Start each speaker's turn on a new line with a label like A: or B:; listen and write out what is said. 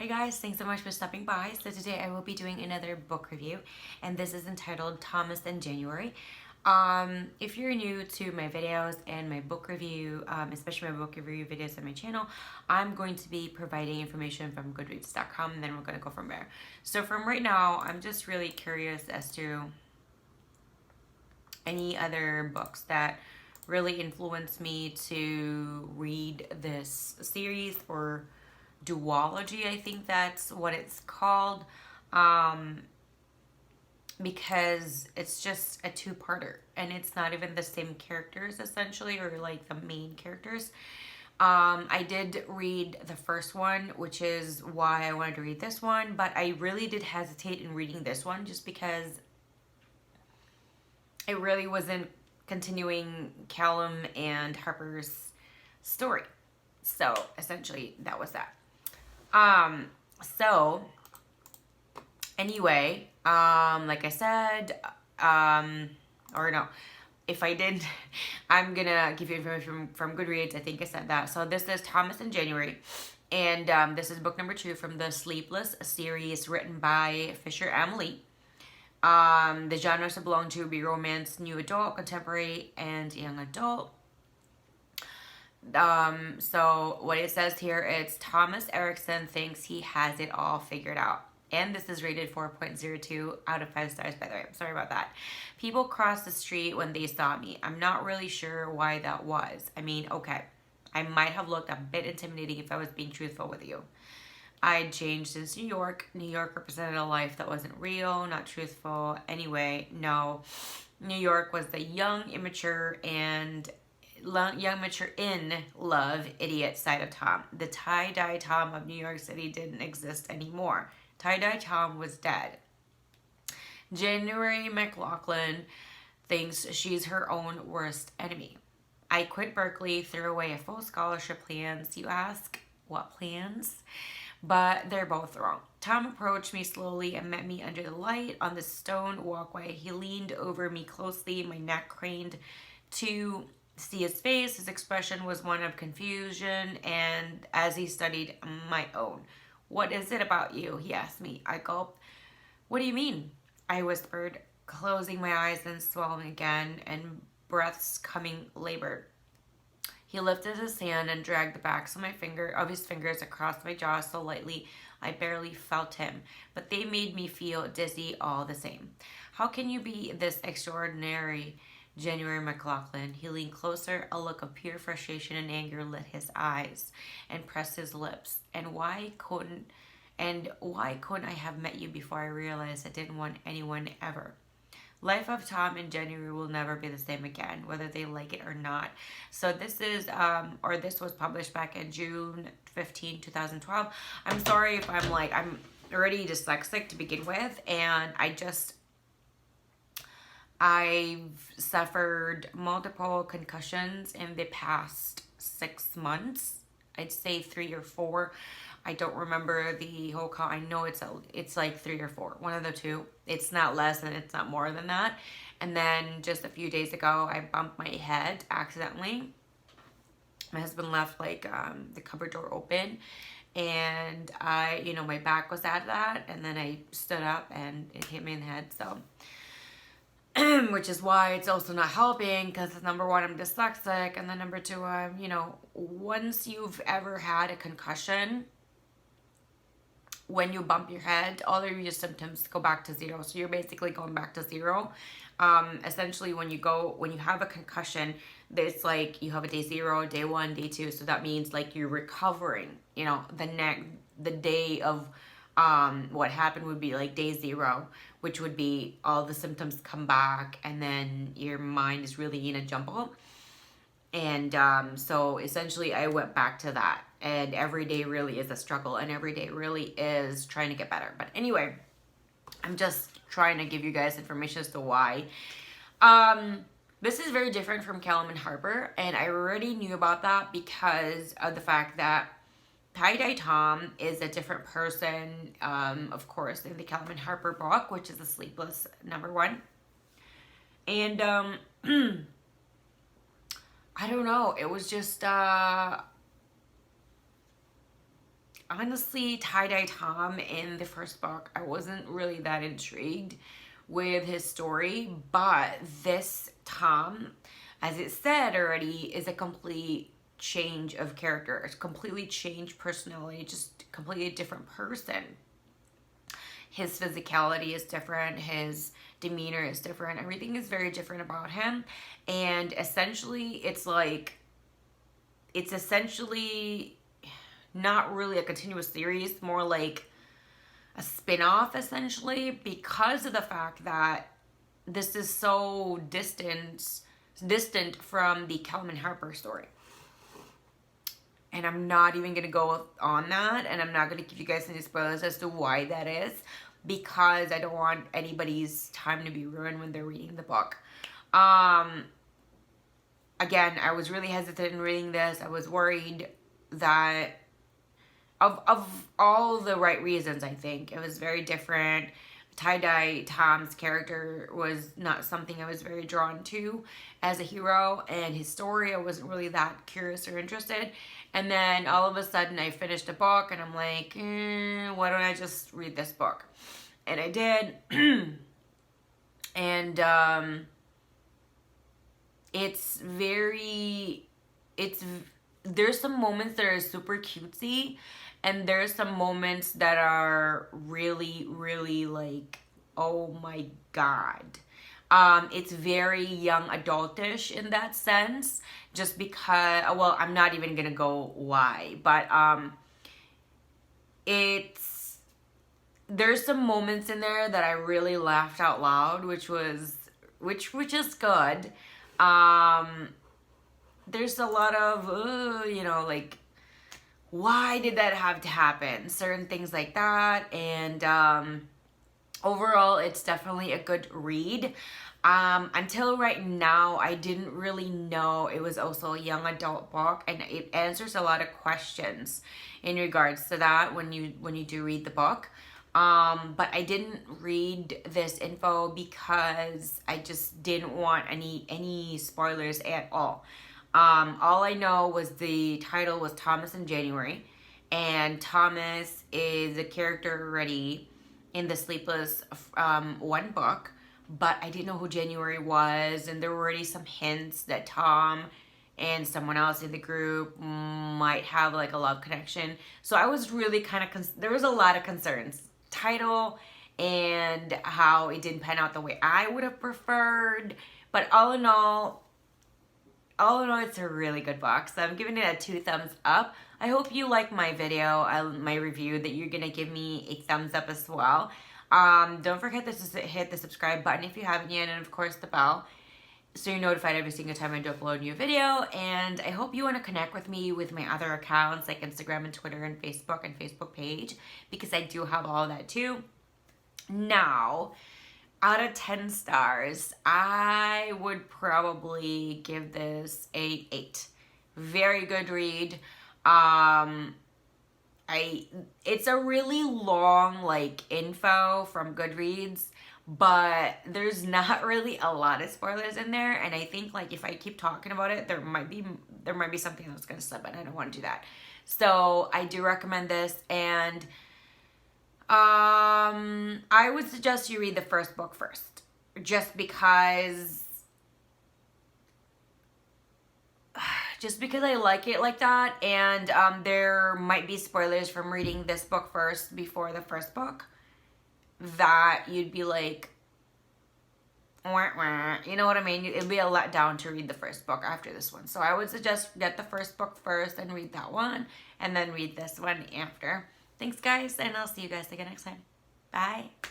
A: Hi guys, thanks so much for stopping by. So today I will be doing another book review, and this is entitled Thomas in January. If you're new to my videos and my book review, especially my book review videos on my channel, I'm going to be providing information from goodreads.com, and then we're going to go from there. So from right now, I'm just really curious as to any other books that really influenced me to read this series, or duology, I think that's what it's called, because it's just a two-parter and it's not even the same characters essentially, or like the main characters. I did read the first one, which is why I wanted to read this one, but I really did hesitate in reading this one just because it really wasn't continuing Callum and Harper's story. So essentially that was that. So anyway, like I said, or no, if I did, I'm gonna give you information from Goodreads. I think I said that. So this is Thomas in January, and this is book number 2 from the Sleepless series, written by Amelie. The genres belong to be romance, new adult, contemporary, and young adult. So what it says here is Thomas Erickson thinks he has it all figured out. And this is rated 4.02 out of 5 stars, by the way. I'm sorry about that. People crossed the street when they saw me. I'm not really sure why that was. I mean, okay, I might have looked a bit intimidating if I was being truthful with you. I'd changed since New York. New York represented a life that wasn't real, not truthful. Anyway, no. New York was the young, immature, in love idiot side of Tom. The tie-dye Tom of New York City didn't exist anymore. Tie-dye Tom was dead. January McLaughlin thinks she's her own worst enemy. I quit Berkeley, threw away a full scholarship plans. You ask, what plans? But they're both wrong. Tom approached me slowly and met me under the light on the stone walkway. He leaned over me closely, my neck craned to see his face. His expression was one of confusion, and as he studied my own. What is it about you? He asked me. I gulped. What do you mean? I whispered, closing my eyes and swallowing again, and breaths coming labored. He lifted his hand and dragged the backs of his fingers across my jaw so lightly I barely felt him, but they made me feel dizzy all the same. How can you be this extraordinary, January McLaughlin? He leaned closer. A look of pure frustration and anger lit his eyes and pressed his lips. And why couldn't I have met you before I realized I didn't want anyone ever? Life of Tom and January will never be the same again, whether they like it or not. So this is, this was published back in June 15, 2012. I'm sorry if I'm already dyslexic to begin with, and I've suffered multiple concussions in the past 6 months. I'd say 3 or 4. I don't remember the whole count. I know it's like 3 or 4, one of the two. It's not less and it's not more than that. And then just a few days ago, I bumped my head accidentally. My husband left the cupboard door open, and my back was at that, and then I stood up and it hit me in the head. So, which is why it's also not helping, because number 1, I'm dyslexic, and then number 2, once you've ever had a concussion, when you bump your head, all of your symptoms go back to 0. So you're basically going back to 0. Essentially, when you have a concussion, it's like you have a day 0, day 1, day 2. So that means like you're recovering. The day of what happened would be like day 0, which would be all the symptoms come back, and then your mind is really in a jumble. And so essentially I went back to that, and every day really is a struggle, and every day really is trying to get better. But anyway, I'm just trying to give you guys information as to why. This is very different from Callum and Harper, and I already knew about that because of the fact that Tie-Dye Tom is a different person, of course, in the Callum and Harper book, which is the Sleepless number 1. And I don't know. It was just, honestly, Tie-Dye Tom in the first book, I wasn't really that intrigued with his story, but this Tom, as it said already, is a complete change of character. It's completely changed personality, just completely different person. His physicality is different, his demeanor is different, everything is very different about him. And essentially, it's essentially not really a continuous series, more like a spin-off essentially, because of the fact that this is so distant from the Kelman Harper story. And I'm not even going to go on that, and I'm not going to give you guys any spoilers as to why that is, because I don't want anybody's time to be ruined when they're reading the book. Again, I was really hesitant in reading this. I was worried that of all the right reasons, I think. It was very different. Tie-Dye Tom's character was not something I was very drawn to as a hero, and his story, I wasn't really that curious or interested. And then all of a sudden I finished a book and I'm like, why don't I just read this book? And I did. And there's some moments that are super cutesy, and there's some moments that are really, really like, oh my God. It's very young adultish in that sense, just because, well, I'm not even gonna go why, but there's some moments in there that I really laughed out loud, which is good. There's a lot of, like, why did that have to happen? Certain things like that. And overall, it's definitely a good read. Until right now, I didn't really know it was also a young adult book, and it answers a lot of questions in regards to that when you do read the book. But I didn't read this info because I just didn't want any spoilers at all. All I know was the title was Thomas in January, and Thomas is a character already in the Sleepless one book, but I didn't know who January was, and there were already some hints that Tom and someone else in the group might have like a love connection. So I was really kind of, there was a lot of concerns. Title and how it didn't pan out the way I would have preferred, but all in all, it's a really good book. So I'm giving it a 2 thumbs up. I hope you like my video, my review, that you're going to give me a thumbs up as well. Don't forget to hit the subscribe button if you haven't yet, and of course the bell, so you're notified every single time I do upload a new video. And I hope you want to connect with me with my other accounts like Instagram and Twitter and Facebook page, because I do have all of that too. Now, out of 10 stars, I would probably give this a 8. Very good read. It's a really long like info from Goodreads, but there's not really a lot of spoilers in there, and I think like if I keep talking about it, there might be something that's gonna slip, and I don't want to do that. So I do recommend this, and I would suggest you read the first book first, just because I like it like that, and there might be spoilers from reading this book first before the first book that you'd be like, wah, wah. You know what I mean? It'd be a letdown to read the first book after this one. So I would suggest get the first book first and read that one, and then read this one after. Thanks, guys, and I'll see you guys again next time. Bye.